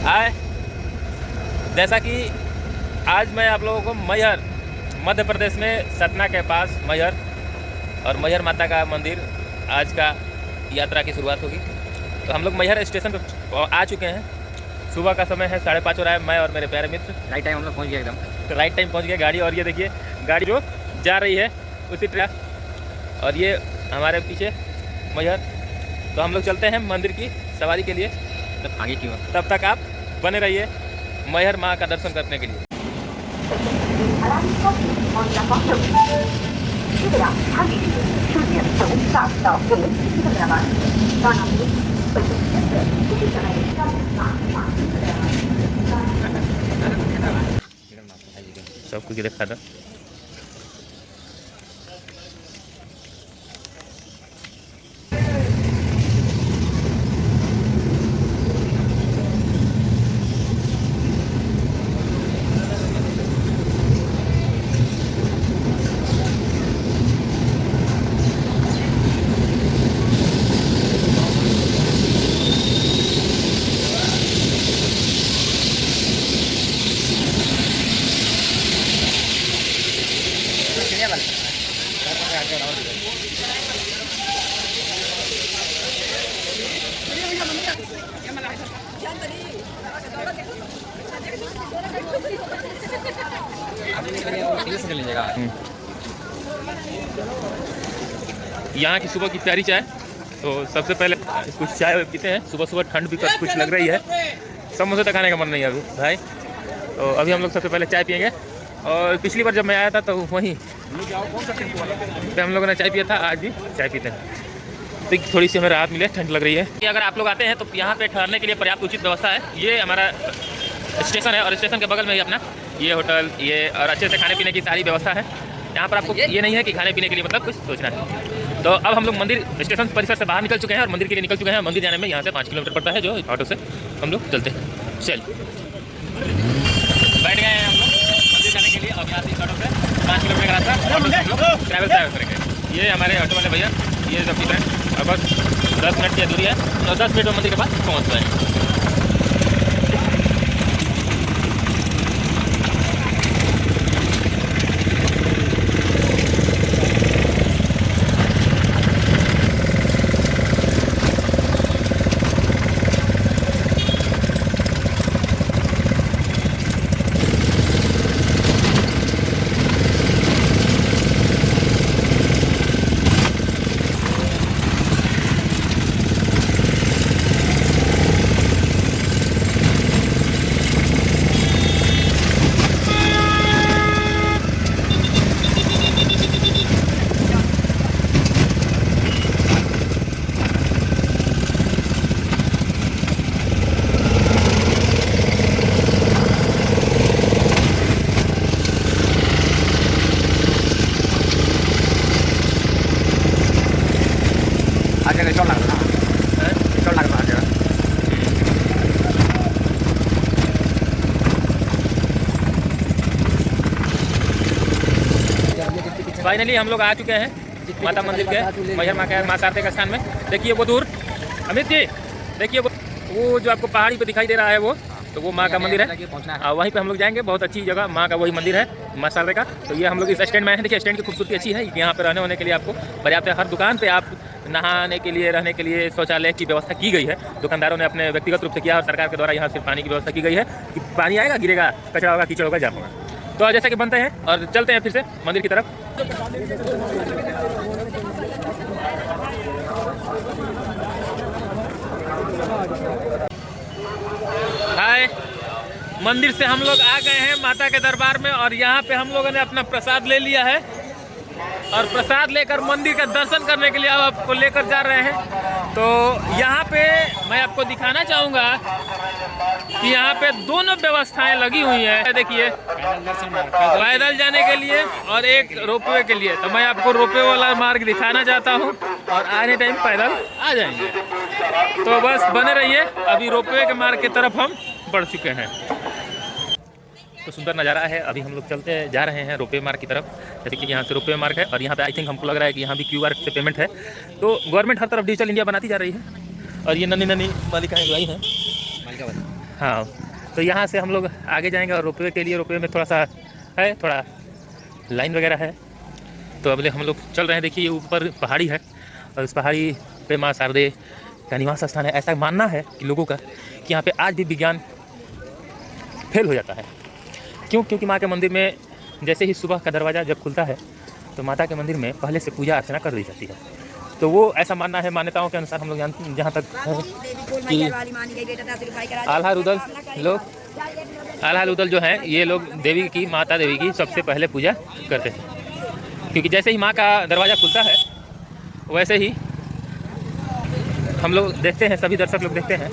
हाय, जैसा कि आज मैं आप लोगों को मैहर मध्य प्रदेश में सतना के पास मैहर और मैहर माता का मंदिर आज का यात्रा की शुरुआत होगी। तो हम लोग मैहर स्टेशन पर आ चुके हैं। सुबह का समय है, 5:30 हो रहा है। मैं और मेरे प्यारे मित्र राइट टाइम हम लोग पहुँच गए एकदम। तो राइट टाइम पहुंच गए गाड़ी। और ये देखिए गाड़ी जो जा रही है उसी ट्रैक, और ये हमारे पीछे मैहर। तो हम लोग चलते हैं मंदिर की सवारी के लिए। तब आगे क्यों? तब तक आप बने रहिए मैहर माँ का दर्शन करने के लिए। सब कुछ देखा था। यहाँ की सुबह की प्यारी चाय। तो सबसे पहले कुछ चाय पीते हैं। सुबह सुबह ठंड भी कुछ लग रही है, समोसे तक खाने का मन नहीं है अभी भाई। तो अभी हम लोग सबसे पहले चाय पियेंगे। और पिछली बार जब मैं आया था तो वहीं पे हम लोगों ने चाय पिया था, आज भी चाय पीते हैं। तो थोड़ी सी हमें राहत मिले, ठंड लग रही है। अगर आप लोग आते हैं तो यहाँ पे ठहरने के लिए पर्याप्त उचित व्यवस्था है। ये हमारा स्टेशन है और स्टेशन के बगल में ही अपना ये होटल, ये और अच्छे से खाने पीने की सारी व्यवस्था है। यहाँ पर आपको ये नहीं है कि खाने पीने के लिए मतलब कुछ सोचना है। तो अब हम लोग मंदिर स्टेशन परिसर से बाहर निकल चुके हैं और मंदिर के लिए निकल चुके हैं। मंदिर जाने में यहाँ से 5 किलोमीटर पड़ता है, जो ऑटो से हम लोग चलते हैं। चल बैठ गए हैं हम लोग मंदिर जाने के लिए। और यहाँ से ऑटो से 5 किलोमीटर का रास्ता ऑटो से हम लोग ट्रैवल करेंगे। ये हमारे ऑटो वाले भैया, ये सब चीज़ है। और बस 10 मिनट की दूरी है और 10 मिनट में मंदिर के पास पहुँच गए। फाइनली हम लोग आ चुके हैं माता मंदिर के, मैहर माँ के माँ शारदे के स्थान में। देखिए वो दूर, अमित जी देखिए वो जो आपको पहाड़ी पे दिखाई दे रहा है, वो तो वो माँ का मंदिर है। और वहीं पे हम लोग जाएंगे। बहुत अच्छी जगह माँ का वही मंदिर है, माँ शारदे का। तो ये हम लोग इस स्टैंड में हैं। देखिए स्टैंड की खूबसूरती अच्छी है। यहाँ पे रहने होने के लिए आपको पर्याप्त है। हर दुकान पे आप नहाने के लिए, रहने के लिए शौचालय की व्यवस्था की गई है। दुकानदारों ने अपने व्यक्तिगत रूप से किया और सरकार के द्वारा यहाँ सिर्फ पानी की व्यवस्था की गई है कि पानी आएगा, गिरेगा, कचरा होगा, कीचड़ होगा, जाम होगा। तो जैसा कि बनते हैं और चलते हैं फिर से मंदिर की तरफ। हाय, मंदिर से हम लोग आ गए हैं माता के दरबार में। और यहाँ पे हम लोगों ने अपना प्रसाद ले लिया है और प्रसाद लेकर मंदिर का दर्शन करने के लिए अब आपको लेकर जा रहे हैं। तो यहाँ पे मैं आपको दिखाना चाहूँगा कि यहाँ पे दोनों व्यवस्थाएं लगी हुई हैं। देखिए पैदल जाने के लिए और एक रोपवे के लिए। तो मैं आपको रोपवे वाला मार्ग दिखाना चाहता हूँ और आने टाइम पैदल आ जाएंगे। तो बस बने रहिए, अभी रोपवे के मार्ग की तरफ हम बढ़ चुके हैं। तो सुंदर नज़ारा है। अभी हम लोग चलते जा रहे हैं रोपवे मार्ग की तरफ। जैसे कि यहाँ से रोपवे मार्ग है और यहाँ पे आई थिंक हमको लग रहा है कि यहाँ भी QR से पेमेंट है। तो गवर्नमेंट हर तरफ डिजिटल इंडिया बनाती जा रही है। और ये नन्ही नन्ही बालिकाएँ जो आई हैं, हाँ, तो यहाँ से हम लोग आगे जाएंगे और रोपवे के लिए, रोपवे में थोड़ा सा है, थोड़ा लाइन वगैरह है। तो अगले हम लोग चल रहे हैं। देखिए ऊपर पहाड़ी है और उस पहाड़ी पे माँ शारदे का निवास स्थान है। ऐसा मानना है कि लोगों का कि यहाँ पे आज भी विज्ञान फेल हो जाता है। क्यों? क्योंकि माँ के मंदिर में जैसे ही सुबह का दरवाज़ा जब खुलता है तो माता के मंदिर में पहले से पूजा अर्चना कर दी जाती है। तो वो ऐसा मानना है, मान्यताओं के अनुसार हम लोग जहाँ तक है कि आल्हा रुदल लोग, आल्हा रुदल जो हैं ये लोग देवी की, माता देवी की सबसे पहले पूजा करते हैं। क्योंकि जैसे ही माँ का दरवाज़ा खुलता है वैसे ही हम लोग देखते हैं, सभी दर्शक लोग देखते हैं,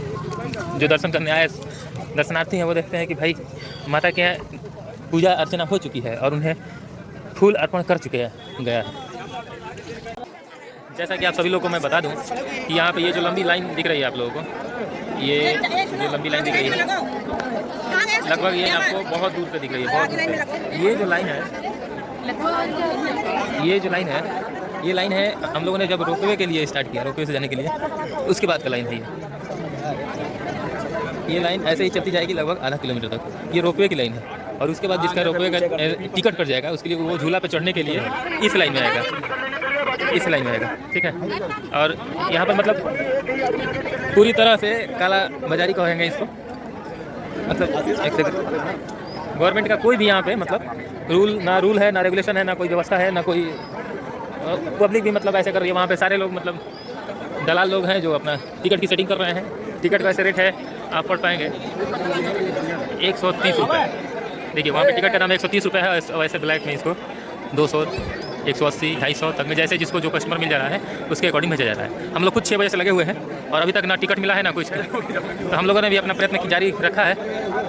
जो दर्शन करने आए दर्शनार्थी हैं वो देखते हैं कि भाई माता के यहाँ पूजा अर्चना हो चुकी है और उन्हें फूल अर्पण कर चुके हैं गया है। जैसा कि आप सभी लोगों को मैं बता दूं कि यहाँ पे ये जो लंबी लाइन दिख रही है आप लोगों को, ये जो लंबी लाइन दिख रही है लगभग ये आपको बहुत दूर से दिख रही है, बहुत दूर से। ये जो लाइन है, ये लाइन है हम लोगों ने जब रोपवे के लिए स्टार्ट किया, रोपवे से जाने के लिए, उसके बाद का लाइन है ये लाइन ऐसे ही चलती जाएगी लगभग आधा किलोमीटर तक। ये रोपवे की लाइन है और उसके बाद जिसका रोपवे का टिकट कट जाएगा उसके लिए वो झूला पे चढ़ने के लिए इस लाइन में आएगा, इस लाइन में आएगा, ठीक है। और यहाँ पर मतलब पूरी तरह से काला बाजारी कहेंगे इसको, मतलब गवर्नमेंट का कोई भी यहाँ पे मतलब रूल है, ना रेगुलेशन है, ना कोई व्यवस्था है, ना कोई पब्लिक भी मतलब ऐसे कर रही है। वहाँ पे सारे लोग मतलब दलाल लोग हैं जो अपना टिकट की सेटिंग कर रहे हैं। टिकट का ऐसे रेट है, आप पढ़ पाएंगे 130 रुपये। देखिए वहाँ पे टिकट का दाम 130 रुपये है, वैसे ब्लैक में इसको 200, 180, 250 तक में जैसे जिसको जो कस्टमर मिल जा रहा है उसके अकॉर्डिंग भेजा जाता है। हम लोग खुद 6 बजे से लगे हुए हैं और अभी तक ना टिकट मिला है ना कुछ। तो हम लोगों ने भी अपना प्रयत्न जारी रखा है,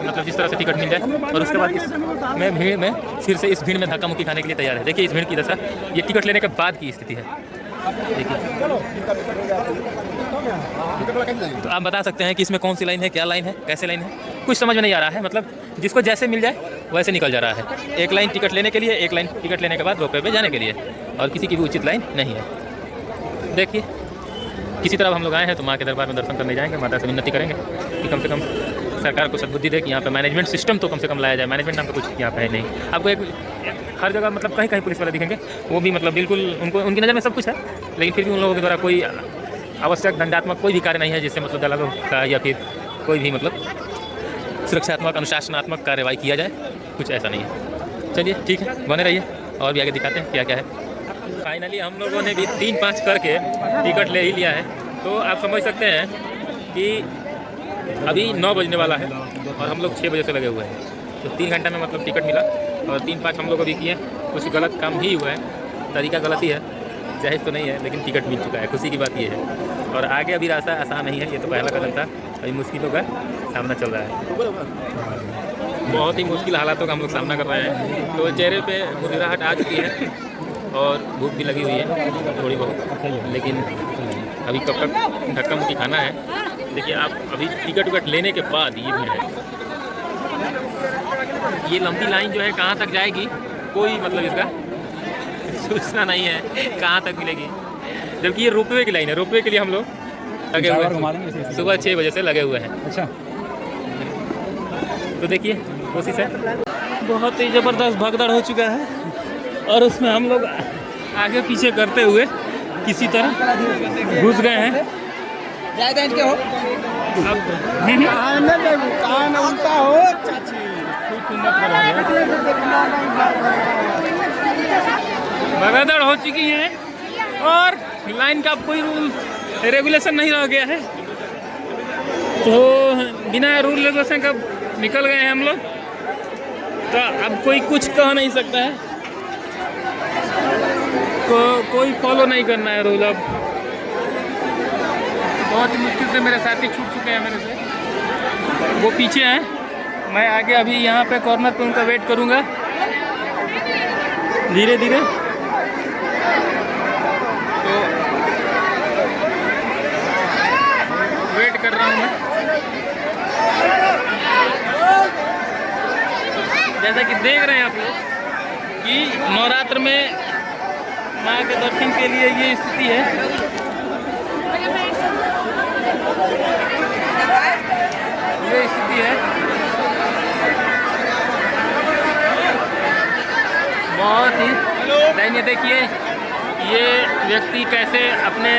मतलब जिस तरह से टिकट मिल जाए। और उसके बाद इसमें भीड़ में फिर से इस भीड़ में धक्का मुक्की खाने के लिए तैयार है। देखिए इस भीड़ की दशा, ये टिकट लेने के बाद की स्थिति है। देखिए तो आप बता सकते हैं कि इसमें कौन सी लाइन है, क्या लाइन है, कैसे लाइन है, कुछ समझ में नहीं आ रहा है। मतलब जिसको जैसे मिल जाए वैसे निकल जा रहा है। एक लाइन टिकट लेने के लिए, एक लाइन टिकट लेने के बाद रोपवे पे जाने के लिए, और किसी की भी उचित लाइन नहीं है। देखिए किसी तरह हम लोग आए हैं तो माँ के दरबार में दर्शन करने जाएंगे, माता से विनती करेंगे कि कम से कम सरकार को सद्बुद्धि दे कि यहाँ पे मैनेजमेंट सिस्टम तो कम से कम लाया जाए। मैनेजमेंट नाम का कुछ यहाँ पे है नहीं। आपको एक हर जगह मतलब कहीं कहीं पुलिस वाले दिखेंगे, वो भी मतलब बिल्कुल उनको उनकी नज़र में सब कुछ है, लेकिन फिर भी उन लोगों के द्वारा कोई आवश्यक दंडात्मक कोई भी कार्य नहीं है जिससे मतलब दलालों का या फिर कोई भी मतलब सुरक्षात्मक अनुशासनात्मक कार्यवाही किया जाए, कुछ ऐसा नहीं है। चलिए ठीक है, बने रहिए और भी आगे दिखाते हैं क्या क्या है। फाइनली हम लोगों ने भी 3-5 करके टिकट ले ही लिया है। तो आप समझ सकते हैं कि अभी 9 बजने वाला है और हम लोग 6 बजे से लगे हुए हैं। तो 3 घंटा में मतलब टिकट मिला और 3-5 हम लोग अभी किए। कुछ गलत काम ही हुआ है, तरीका गलत ही है, जाहिर तो नहीं है, लेकिन टिकट मिल चुका है, खुशी की बात ये है। और आगे अभी रास्ता आसान नहीं है, ये तो पहला कदम था, अभी मुश्किलों का सामना चल रहा है। बहुत ही मुश्किल हालातों का हम लोग सामना कर रहे हैं। तो चेहरे पे मुस्कुराहट आ चुकी है और भूख भी लगी हुई है थोड़ी बहुत, लेकिन अभी कब तक धक्का मुक्की खाना है। देखिए आप अभी टिकट विकट लेने के बाद ये भी है, ये लंबी लाइन जो है कहाँ तक जाएगी कोई मतलब इसका सूचना नहीं है, कहाँ तक मिलेगी। जबकि ये रोपवे की लाइन है, रोपवे के लिए हम लोग लगे हुए हैं, सुबह 6 बजे से लगे हुए हैं। अच्छा तो देखिए कोशिश है। बहुत ही ज़बरदस्त भगदड़ हो चुका है और उसमें हम लोग आगे पीछे करते हुए किसी तरह घुस गए हैं। भगदड़ हो चुकी है और लाइन का कोई रूल रेगुलेशन नहीं रह गया है, तो बिना रूल रेगुलेशन का निकल गए हैं हम लोग। तो अब कोई कुछ कह नहीं सकता है, तो कोई फॉलो नहीं करना है रूल। अब बहुत ही मुश्किल से मेरे साथी छूट चुके हैं मेरे से, वो पीछे हैं, मैं आगे अभी यहाँ पे कॉर्नर पे उनका वेट करूँगा धीरे धीरे। तो वेट कर रहा हूँ मैं। जैसा कि देख रहे हैं आप लोग कि नवरात्र में माँ के दर्शन के लिए ये स्थिति है। ये स्थिति है। बहुत ही दयनीय। देखिए ये व्यक्ति कैसे अपने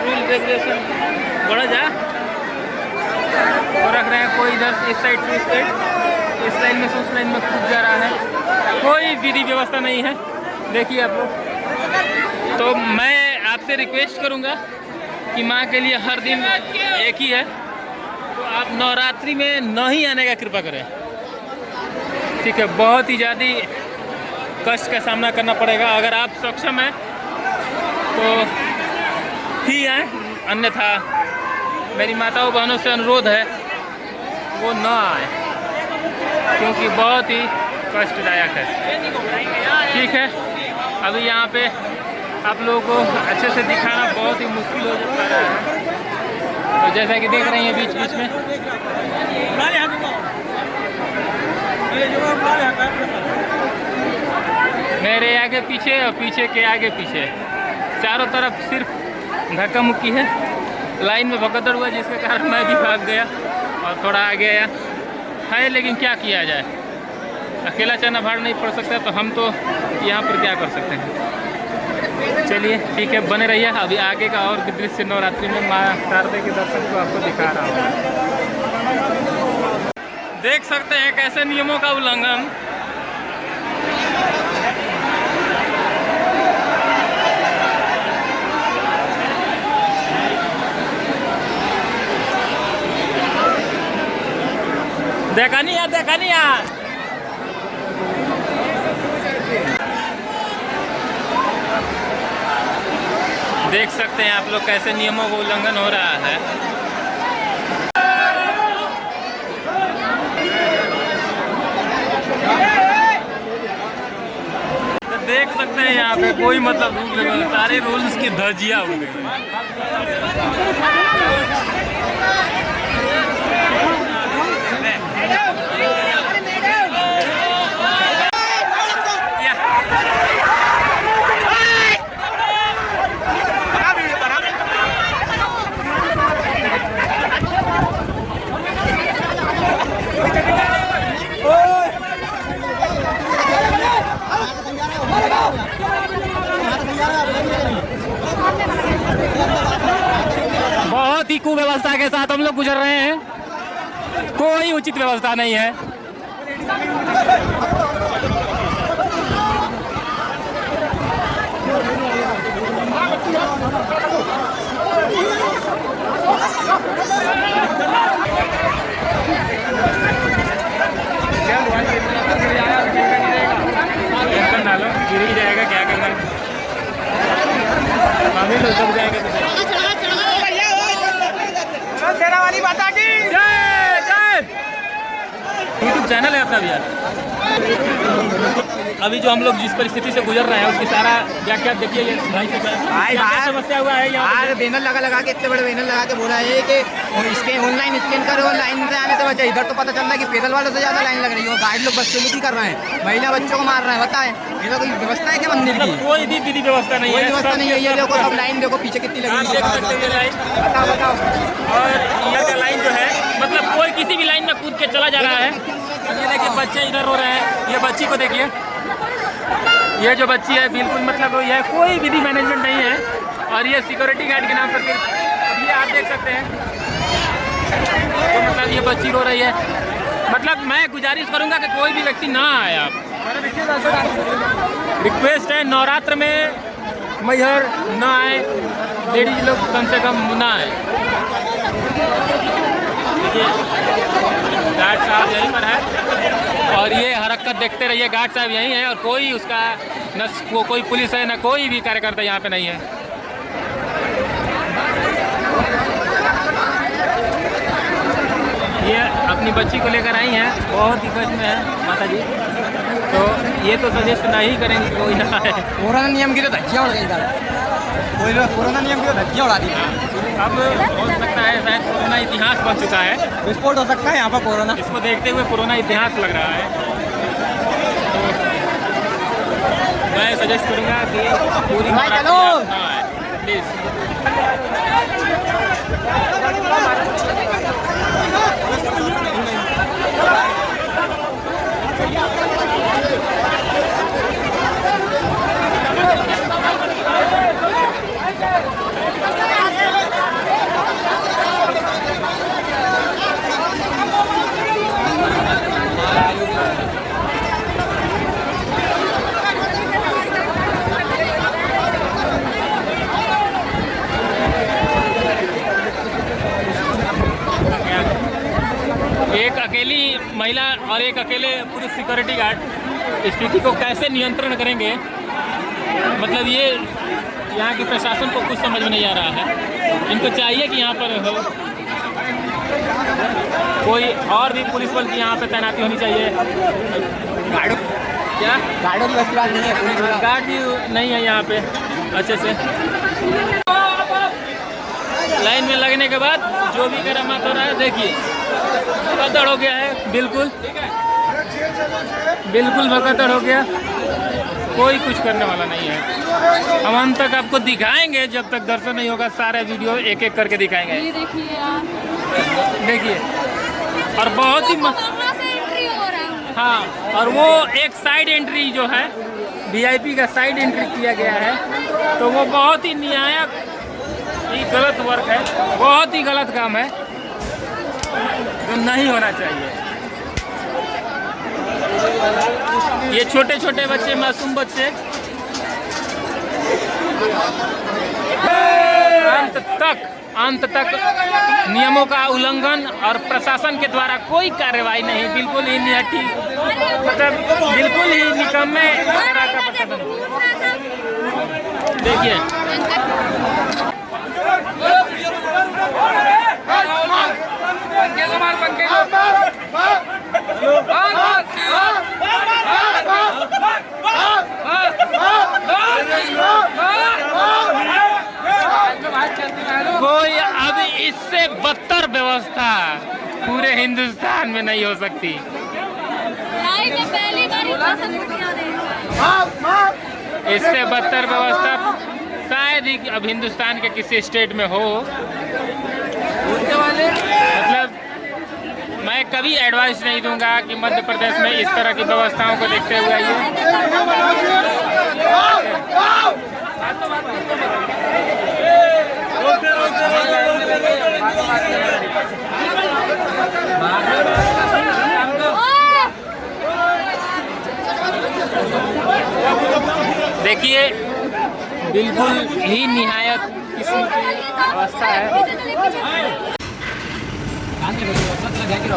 रूल रेगुलेशन बढ़ जा तो रख रहे हैं। कोई इधर इस साइड से इस साइड, इस लाइन में से उस लाइन में कूद जा रहा है। कोई विधि व्यवस्था नहीं है। देखिए आप लोग। तो मैं आपसे रिक्वेस्ट करूंगा कि माँ के लिए हर दिन एक ही है, तो आप नवरात्रि में नहीं आने का कृपा करें। ठीक है, बहुत ही ज़्यादा कष्ट का सामना करना पड़ेगा। अगर आप सक्षम हैं तो ही आए, अन्यथा मेरी माताओं बहनों से अनुरोध है वो न आए, क्योंकि बहुत ही कष्टदायक है। ठीक है, अभी यहाँ पे आप लोगों को अच्छे से दिखाना बहुत ही मुश्किल हो जा रहा है। तो जैसा कि देख रहे हैं बीच बीच में मेरे आगे पीछे और पीछे के आगे पीछे चारों तरफ सिर्फ धक्का मुक्की है। लाइन में भगदड़ हुआ जिसके कारण मैं भी भाग गया और थोड़ा आगे आया है। लेकिन क्या किया जाए, अकेला चना भाड़ नहीं पड़ सकता, तो हम तो यहाँ पर क्या कर सकते हैं। चलिए ठीक है, बने रहिए। अभी आगे का और भी दृश्य नवरात्रि में माँ शारदा के दर्शन को आपको दिखा रहा हूँ। देख सकते हैं कैसे नियमों का उल्लंघन। देखा नहीं यार। देख सकते हैं आप लोग कैसे नियमों का उल्लंघन हो रहा है। तो देख सकते हैं यहाँ पे कोई मतलब रूल नहीं, सारे रूल्स की धज्जियां उड़ गई। बहुत ही कुव्यवस्था के साथ हम लोग गुजर रहे हैं। कोई उचित व्यवस्था नहीं है। डालो गिर ही जाएगा, क्या करना है। सब जाएगा वाली बात की जय जय। यूट्यूब चैनल है अपना भी यार। अभी जो हम लोग जिस परिस्थिति से गुजर रहे हैं उसकी सारा व्याख्या देखिए। ये भाई से क्या समस्या हुआ है यहाँ। बैनर लगा के इतने बड़े बैनर लगा के बोला है कि इसके ऑनलाइन स्कैन करो, लाइन से आने से बचे। इधर तो पता चल रहा है कि पैदल वालों से ज्यादा लाइन लग रही है। गाइड लोग बच्चे लोग कर रहे हैं, महिला बच्चों को मार रहे हैं। बताएं ये कोई व्यवस्था है क्या मंदिर की? कोई भी विधि व्यवस्था नहीं है। व्यवस्था नहीं है। ये देखो सब लाइन देखो पीछे कितनी लगी है। बताओ। और यहाँ का लाइन जो है मतलब कोई किसी भी लाइन में कूद के चला जा रहा है। ये देखिए बच्चे इधर रो रहे हैं। ये बच्ची को देखिए, ये जो बच्ची है बिल्कुल मतलब यह कोई विधि मैनेजमेंट नहीं है। और ये सिक्योरिटी गार्ड के नाम पर सिर्फ अब ये आप देख सकते हैं। तो मतलब ये बच्ची रो रही है। मतलब मैं गुजारिश करूंगा कि कोई भी व्यक्ति ना आए। आप रिक्वेस्ट है, नवरात्र में मैहर ना आए, लेडीज लोग कम से कम ना आए। गार्ड साहब यहीं पर है और ये हरकत देखते रहिए। गार्ड साहब यहीं है और कोई उसका न कोई पुलिस है न कोई भी कार्यकर्ता यहाँ पे नहीं है। ये अपनी बच्ची को लेकर आई हैं, बहुत ही कष्ट में है माता जी। तो ये तो सजेस्ट नहीं करेंगे कोई ना आए। कोरोना नियम की तो धज्जियां उड़ गई इधर। कोरोना नियम की तो धज्जियां उड़ा दी। अब हो सकता है शायद कोरोना इतिहास बन चुका है, विस्फोट हो सकता है यहाँ पर कोरोना। इसको देखते हुए कोरोना इतिहास लग रहा है। तो मैं सजेस्ट करूँगा कि पूरी प्लीज़। अकेली महिला और एक अकेले पुरुष सिक्योरिटी गार्ड स्थिति को कैसे नियंत्रण करेंगे, मतलब ये यहाँ की प्रशासन को कुछ समझ में नहीं आ रहा है। इनको चाहिए कि यहाँ पर हो कोई और भी पुलिस बल की यहाँ पे तैनाती होनी चाहिए। गार्डों क्या गार्डों की बस बात नहीं है, पुलिस वाला गार्ड भी नहीं है यहाँ पे अच्छे से। लाइन में लगने के बाद जो भी करामात हो रहा है देखिए, भगदड़ हो गया है, बिल्कुल बिल्कुल भगदड़ हो गया, कोई कुछ करने वाला नहीं है। हम अंत तक आपको दिखाएंगे, जब तक दर्शन नहीं होगा सारे वीडियो एक एक करके दिखाएंगे। ये देखिए यार, देखिए और बहुत ही वहाँ से एंट्री हो रहा है। हाँ, और वो एक साइड एंट्री जो है वीआईपी का साइड एंट्री किया गया है, तो वो बहुत ही न्यायक ये गलत वर्क है, बहुत ही गलत काम है, जो नहीं होना चाहिए। ये छोटे छोटे बच्चे, मासूम बच्चे अंत तक नियमों का उल्लंघन और प्रशासन के द्वारा कोई कार्रवाई नहीं, बिल्कुल ही निहत्थी, मतलब बिल्कुल ही निकम्मे तरह का प्रशासन। देखिए कोई अब इससे बदतर व्यवस्था पूरे हिंदुस्तान में नहीं हो सकती। लाइव में पहली बार इतना सब कुछ इससे बदतर व्यवस्था शायद ही अब हिंदुस्तान के किसी स्टेट में हो। मतलब मैं कभी एडवाइस नहीं दूंगा कि मध्य प्रदेश में इस तरह की व्यवस्थाओं को देखते हुए आइए। देखिए बिल्कुल ही निहायत किस्म की अवस्था है।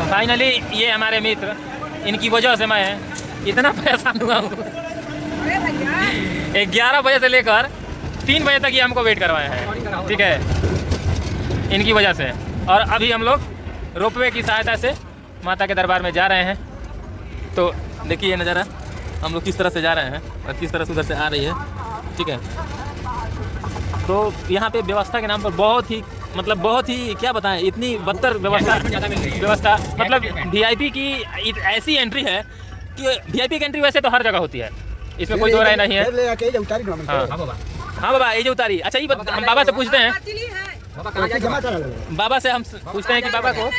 फाइनली ये हमारे मित्र, इनकी वजह से मैं इतना परेशान हुआ हूँ। 11 बजे से लेकर 3 बजे तक ये हमको वेट करवाया है, ठीक है, इनकी वजह से। और अभी हम लोग रोपवे की सहायता से माता के दरबार में जा रहे हैं। तो देखिए ये नज़ारा, हम लोग किस तरह से जा रहे हैं और किस तरह से उधर से आ रही है, ठीक है। तो यहाँ पे व्यवस्था के नाम पर बहुत ही क्या बताएं, इतनी बदतर व्यवस्था मतलब वीआईपी की ऐसी एंट्री है कि वीआईपी की एंट्री वैसे तो हर जगह होती है, इसमें कोई दो राय नहीं है। हाँ बाबा ये जो उतारी, अच्छा ये हम बाबा से पूछते हैं, बाबा से हम पूछते हैं कि बाबा को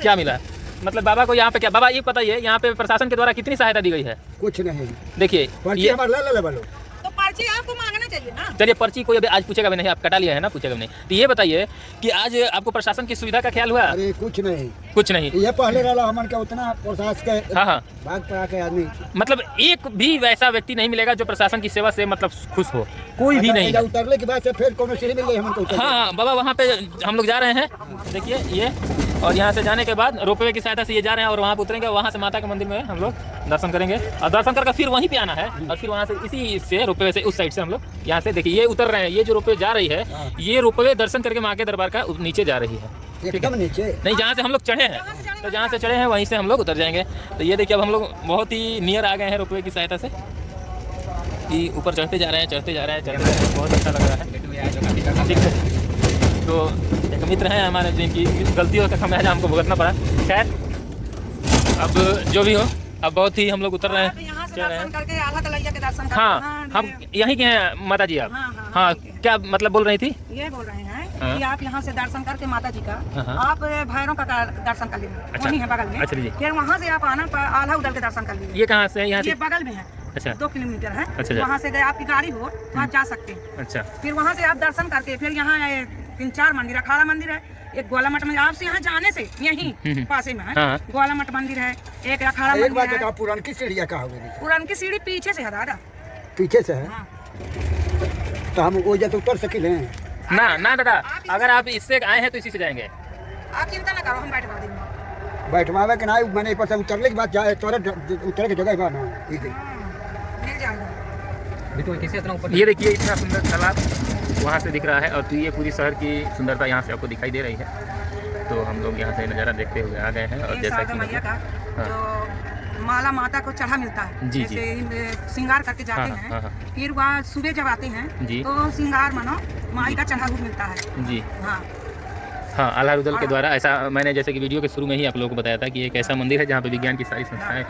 क्या मिला, मतलब बाबा को यहाँ पे क्या, बाबा ये बताइए यहाँ पे प्रशासन के द्वारा कितनी सहायता दी गई है? कुछ नहीं। देखिए ये तो पर्ची आपको मांगना चाहिए ना। चलिए पर्ची कोई अभी आज पूछेगा भी नहीं, आप कटा लिया है ना, पूछेगा भी नहीं। तो ये बताइए कि आज आपको प्रशासन की सुविधा का ख्याल हुआ? अरे कुछ नहीं, कुछ नहीं। ये पहले रहा हमन का उतना प्रशासन के हाँ भाग पड़ा के आदमी, मतलब एक भी वैसा व्यक्ति नहीं मिलेगा जो प्रशासन की सेवा से मतलब खुश हो, कोई भी नहीं। उतरने के बाद से फिर कोनो सीढ़ी मिल गई हमन को। हाँ बाबा वहाँ पे हम लोग जा रहे हैं, देखिए ये, और यहाँ से जाने के बाद रोपवे की सहायता से ये जा रहे हैं और वहाँ पे उतरेंगे, वहाँ से माता के मंदिर में हम लोग दर्शन करेंगे और दर्शन करके फिर वहीं पे आना है और फिर वहाँ से इसी से रोपवे से उस साइड से हम लोग यहाँ से देखिए ये उतर रहे हैं, ये जो रोपवे जा रही है ये रोपवे दर्शन करके माँ के दरबार का नीचे जा रही है, एकदम नीचे नहीं जहाँ से हम लोग चढ़े हैं, तो जहाँ से चढ़े हैं वहीं से हम लोग उतर जाएंगे। तो ये देखिए अब हम लोग बहुत ही नियर आ गए हैं रोपवे की सहायता से, कि ऊपर चढ़ते जा रहे हैं, बहुत अच्छा लग रहा है, ठीक है। तो एक मित्र हैं हमारे जिनकी गलतियों का खमियाजा हमको भुगतना पड़ा, खैर अब जो भी हो, अब बहुत ही हम लोग उतर रहे हैं, यहाँ से चल रहे दर्शन हैं। करके आल्हा तलैया के दर्शन करके। हाँ हम यहीं के हैं माता जी आप? हाँ, हाँ क्या मतलब बोल रही थी? ये बोल रहे हैं हाँ। कि आप यहाँ से दर्शन करके माता जी का हाँ। आप भैरव का दर्शन कर लेना, अच्छा। वहीं है बगल में। अच्छा जी। फिर वहाँ से आप आना आल्हा उदल के दर्शन कर लीजिए। ये कहाँ से है? यहाँ ये से? बगल में है, अच्छा 2 किलोमीटर है। अच्छा। वहाँ से गए आपकी गाड़ी हो तो आप जा सकते हैं। अच्छा फिर वहाँ से आप दर्शन करके फिर यहाँ 3-4 मंदिर, अखाड़ा मंदिर है, एक ग्वाला मठ मंदिर, आपसे यहाँ जाने से यहीं पासे में है हाँ। ग्वाला मठ मंदिर है, एक अखाड़ा एक बात मंदिर बताओ, है। पुरान की सीढ़िया कहाँ हो गई? पुरान की सीढ़ी पीछे से है दादा, पीछे से है, हाँ। तो हम वो जब उतर सकिले ना दादा, अगर आप इससे आए हैं तो इसी से जाएंगे। आप चिंता ना करो, हम बैठवा देंगे। बैठवावे के ना मैंने पर से उतरने के बाद जाए तुरंत उतरे की जगह बना मिल जाएगा। ये देखिए इतना सुंदर तालाब वहाँ से दिख रहा है और तो ये पूरी शहर की सुंदरता यहाँ से आपको दिखाई दे रही है। तो हम लोग यहाँ से नज़ारा देखते हुए आ गए हैं और ये जैसा शारदा कि मैया का हाँ। जो माला माता को चढ़ा मिलता है, जी, जैसे श्रृंगार करके जाते हाँ, हैं, हाँ, हाँ। फिर वह सुबह जब आते हैं जी। तो श्रृंगार मानो माई का चढ़ा हुआ मिलता है। जी हाँ हाँ, आल्हा रुदल के द्वारा ऐसा मैंने जैसे कि वीडियो के शुरू में ही आप लोगों को बताया था कि एक ऐसा मंदिर है जहाँ पे विज्ञान की सारी संस्थाएं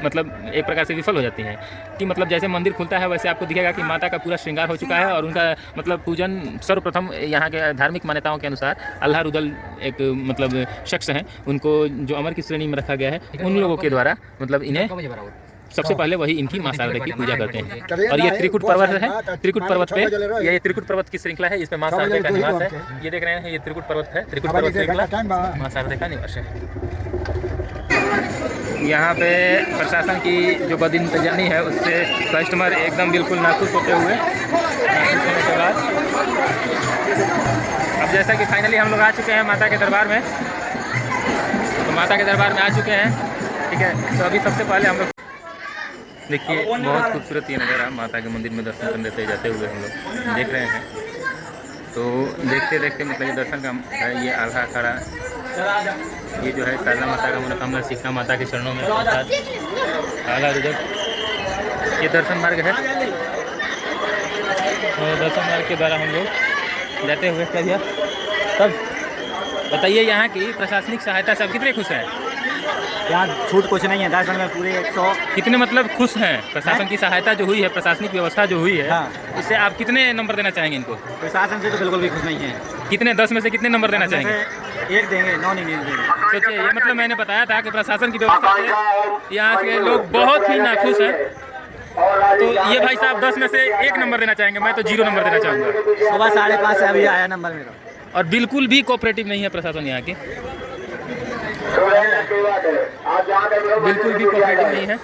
मतलब एक प्रकार से विफल हो जाती हैं कि मतलब जैसे मंदिर खुलता है वैसे आपको दिखेगा कि माता का पूरा श्रृंगार हो चुका है और उनका मतलब पूजन सर्वप्रथम यहाँ के धार्मिक मान्यताओं के अनुसार आल्हा रुदल एक मतलब शख्स हैं, उनको जो अमर की श्रेणी में रखा गया है, उन लोगों के द्वारा मतलब इन्हें सबसे पहले वही इनकी मां शारदा की पूजा करते हैं। और ये त्रिकुट पर्वत है, त्रिकुट पर्वत पे ये त्रिकुट पर्वत की श्रृंखला है, इसमें मां शारदा का निवास है। ये देख रहे हैं, ये त्रिकुट पर्वत है, त्रिकुट पर्वत श्रृंखला मां शारदा का निवास है। यहाँ पे प्रशासन की जो बदइंतजामी है उससे कस्टमर एकदम बिल्कुल नाखुश होते हुए होने के बाद अब जैसा कि फाइनली हम लोग आ चुके हैं माता के दरबार में, तो माता के दरबार में आ चुके हैं, ठीक है। तो अभी सबसे पहले हम लोग देखिए बहुत खूबसूरत ये नज़ारा माता के मंदिर में दर्शन करने से जाते हुए हम लोग देख रहे हैं। तो देखते देखते मतलब ये दर्शन का है, ये आल्हा अखाड़ा, ये जो है शारदा माता का मनोकामना सीखना माता के चरणों में आल्हा रुदल, ये दर्शन मार्ग है। और दर्शन मार्ग के द्वारा हम लोग जाते हुए क्या दिया तब बताइए, यहाँ की प्रशासनिक सहायता से आप कितने खुश हैं? यहाँ छूट कुछ नहीं है, दर्शन में पूरे 100 कितने मतलब खुश हैं? प्रशासन की सहायता जो हुई है, प्रशासनिक व्यवस्था जो हुई है, हाँ। उससे आप कितने नंबर देना चाहेंगे इनको? प्रशासन से तो बिल्कुल भी खुश नहीं है। कितने 10 में से कितने नंबर देना चाहेंगे? 1 देंगे, 9 नहीं देंगे। सोचिए, ये मतलब मैंने बताया था कि प्रशासन की व्यवस्था से यहाँ के लोग बहुत ही नाखुश हैं। तो ये भाई साहब 10 में से 1 नंबर देना चाहेंगे, मैं तो 0 नंबर देना चाहूँगा। सुबह 5:30 से अभी आया नंबर मेरा, और बिल्कुल भी कोऑपरेटिव नहीं है प्रशासन यहाँ की, बिल्कुल भी कोऑपरेटिव नहीं है।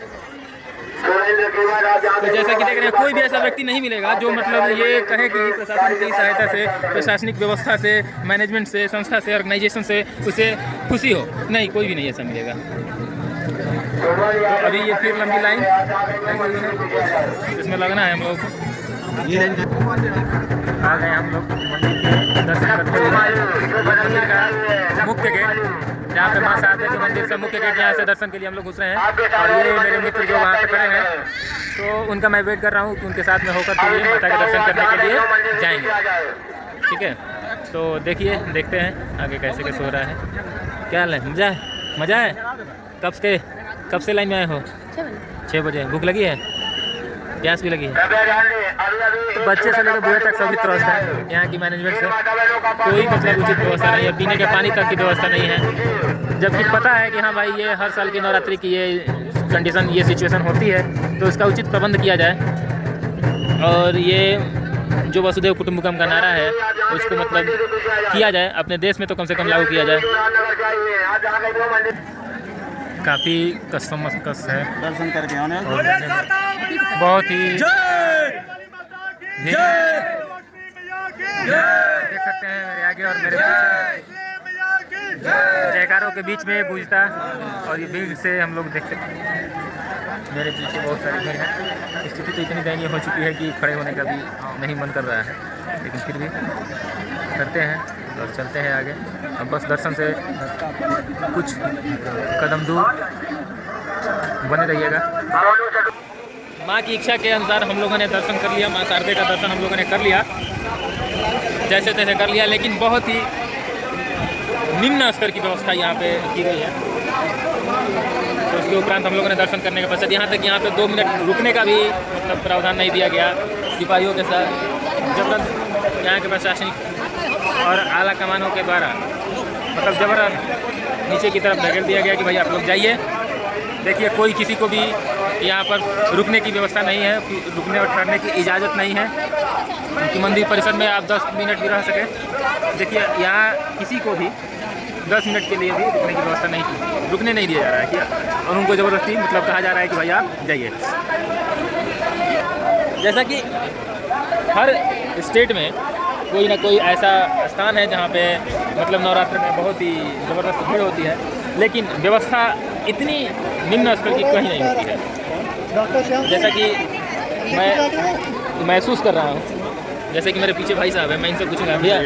तो जैसा कि देख रहे हैं, कोई भी ऐसा व्यक्ति नहीं मिलेगा जो मतलब ये कहे कि प्रशासन की सहायता से, प्रशासनिक व्यवस्था से, मैनेजमेंट से, संस्था से, ऑर्गेनाइजेशन से उसे खुशी हो, नहीं, कोई भी नहीं ऐसा मिलेगा। तो अभी ये फिर लंबी लाइन इसमें लगना है हम लोग को। आ गए हम लोग मंदिर के दर्शन करते हुए, मंदिर का मुख्य गेट जहाँ पे मां शारदा के मंदिर से मुख्य गेट, यहाँ से दर्शन के लिए हम लोग घुस रहे हैं। और ये मेरे मित्र जो वहाँ पे खड़े हैं, तो उनका मैं वेट कर रहा हूँ कि उनके साथ में होकर के लिए माता के दर्शन करने के लिए जाएंगे, ठीक है। तो देखिए, देखते हैं आगे कैसे कैसे हो रहा है। क्या हाल है? मज़ा है? मज़ा है? कब से लाइन में आए हो? 6 बजे। भूख लगी है? प्यास भी लगी है? तो बच्चे से लेकर बूढ़े तक सभी व्यवस्था है यहाँ की मैनेजमेंट से, कोई मतलब उचित व्यवस्था नहीं है, पीने के पानी तक की व्यवस्था नहीं है। जबकि पता है कि हाँ भाई, ये हर साल की नवरात्रि की ये कंडीशन, ये सिचुएशन होती है, तो इसका उचित प्रबंध किया जाए। और ये जो वसुदेव कुटुंबकम का नारा है उसको मतलब किया जाए, अपने देश में तो कम से कम लागू किया जाए। काफ़ी कस है दर्शन करके आने और बहुत ही देख सकते हैं मेरे आगे और मेरे पीछे जयकारों के बीच में गूंजता, और ये भीड़ से हम लोग देखते हैं मेरे पीछे बहुत सारी भीड़ है। स्थिति तो इतनी दयनीय हो चुकी है कि खड़े होने का भी नहीं मन कर रहा है, लेकिन फिर भी करते हैं और चलते हैं आगे। अब बस दर्शन से कुछ कदम दूर बने रहिएगा। माँ की इच्छा के अनुसार हम लोगों ने दर्शन कर लिया, माँ शारदा का दर्शन हम लोगों ने कर लिया, जैसे तैसे कर लिया, लेकिन बहुत ही निम्न स्तर की व्यवस्था यहाँ पे की गई है। तो उसके उपरांत हम लोगों ने दर्शन करने के पश्चात यहाँ तक यहाँ पे 2 मिनट रुकने का भी मतलब प्रावधान नहीं दिया गया सिपाहियों के साथ। जब तक यहाँ के प्रशासनिक और आला कमानों के द्वारा मतलब जबरदस्त नीचे की तरफ धकेल दिया गया कि भाई आप लोग जाइए। देखिए, कोई किसी को भी यहाँ पर रुकने की व्यवस्था नहीं है, रुकने और ठहरने की इजाज़त नहीं है कि मंदिर परिसर में आप 10 मिनट भी रह सकें। देखिए, यहाँ किसी को भी 10 मिनट के लिए भी रुकने की व्यवस्था नहीं की, रुकने नहीं दिया जा रहा है क्या, और उनको ज़बरदस्ती मतलब कहा जा रहा है कि भाई आप जाइए। जैसा कि हर स्टेट में कोई ना कोई ऐसा स्थान है जहाँ पे मतलब नवरात्र में बहुत ही ज़बरदस्त भीड़ होती है, लेकिन व्यवस्था इतनी निम्न स्तर की कहीं नहीं होती है। जैसा कि मैं महसूस कर रहा हूँ, जैसे कि मेरे पीछे भाई साहब हैं, मैं इनसे पूछूंगा, भैया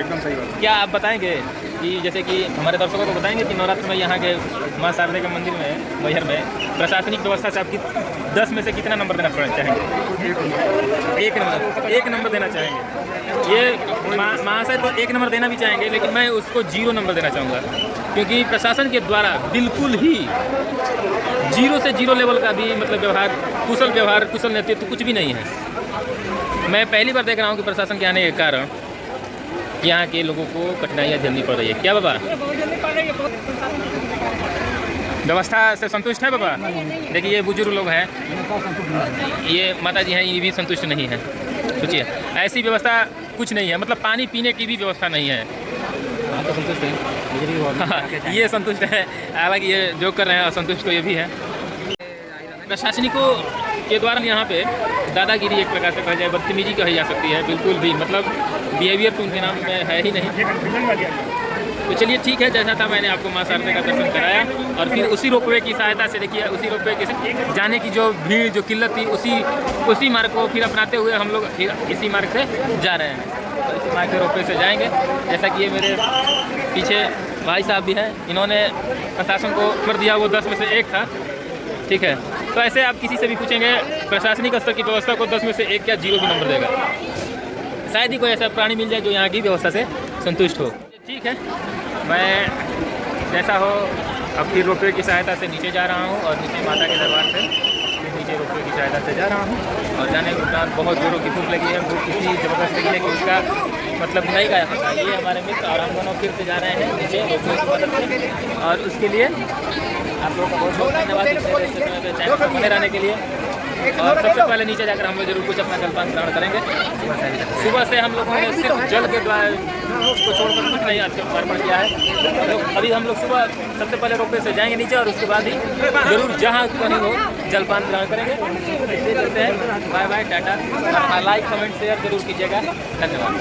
क्या आप बताएंगे कि जैसे कि हमारे दर्शकों को बताएंगे कि नवरात्र में यहाँ के माँ शारदा के मंदिर में मैहर में प्रशासनिक व्यवस्था से आपकी 10 में से कितना नंबर देना चाहेंगे? एक नंबर देना चाहेंगे। ये महाशय तो 1 नंबर देना भी चाहेंगे, लेकिन मैं उसको 0 नंबर देना चाहूँगा, क्योंकि प्रशासन के द्वारा बिल्कुल ही 0 से 0 लेवल का भी मतलब व्यवहार, कुशल नेतृत्व कुछ भी नहीं है। मैं पहली बार देख रहा हूँ कि प्रशासन के आने के कारण यहाँ के लोगों को कठिनाइयाँ झेलनी पड़ रही है। क्या बाबा, व्यवस्था से संतुष्ट है बाबा? देखिए ये बुजुर्ग लोग हैं, ये माता जी हैं, ये भी संतुष्ट नहीं है। सोचिए ऐसी व्यवस्था कुछ नहीं है, मतलब पानी पीने की भी व्यवस्था नहीं है। तो संतुष्ट है, हाँ, ये संतुष्ट है, हालांकि ये जो कर रहे हैं असंतुष्ट तो ये भी है। प्रशासनिकों के द्वारा यहाँ पे दादागिरी एक प्रकार से कहा जाए, बदतमीजी कही जा सकती है, बिल्कुल भी मतलब बिहेवियर तो उनके नाम में है ही नहीं। तो चलिए ठीक है, जैसा था मैंने आपको माँ शारदा का दर्शन कराया, और फिर उसी रोपवे की सहायता से देखिए, उसी रोपवे के जाने की जो भीड़, जो किल्लत थी, उसी मार्ग को फिर अपनाते हुए हम लोग फिर इसी मार्ग से जा रहे हैं। तो इसी मार्ग से रोपवे से जाएंगे। जैसा कि ये मेरे पीछे भाई साहब भी हैं, इन्होंने प्रशासन को कर दिया, वो 10 में से 1 था। ठीक है, तो ऐसे आप किसी से भी पूछेंगे प्रशासनिक स्तर की व्यवस्था को 10 में से 1 या 0 भी नंबर देगा। शायद ही कोई ऐसा प्राणी मिल जाए जो यहाँ की व्यवस्था से संतुष्ट हो। ठीक है, मैं जैसा हो अब फिर रोपवे की सहायता से नीचे जा रहा हूँ, और नीचे माता के दरबार से फिर नीचे रोपवे की सहायता से जा रहा हूँ। और जाने के उपरांत बहुत जोरों की भूख लगी है, भूख इतनी ज़बरदस्त लगी है कि उसका मतलब नहीं गाया सकता। ये हमारे मित्र और हम दोनों फिर से जा रहे हैं नीचे रोपवे की मदद से, और उसके लिए आप लोगों का बहुत बहुत धन्यवाद चैनल पर बने रहने के लिए। और सबसे पहले नीचे जाकर हम लोग जरूर कुछ अपना जलपान ग्रहण करेंगे। सुबह से हम लोगों ने सिर्फ जल के द्वारा को छोड़कर कुछ नहीं आज अर्पण किया है। तो अभी हम लोग सुबह सबसे पहले रोपवे से जाएंगे नीचे, और उसके बाद ही जरूर जहाँ कहीं हो जलपान ग्रहण करेंगे। इसलिए चलते हैं, बाय बाय, टाटा। अपना लाइक कमेंट शेयर जरूर कीजिएगा, धन्यवाद।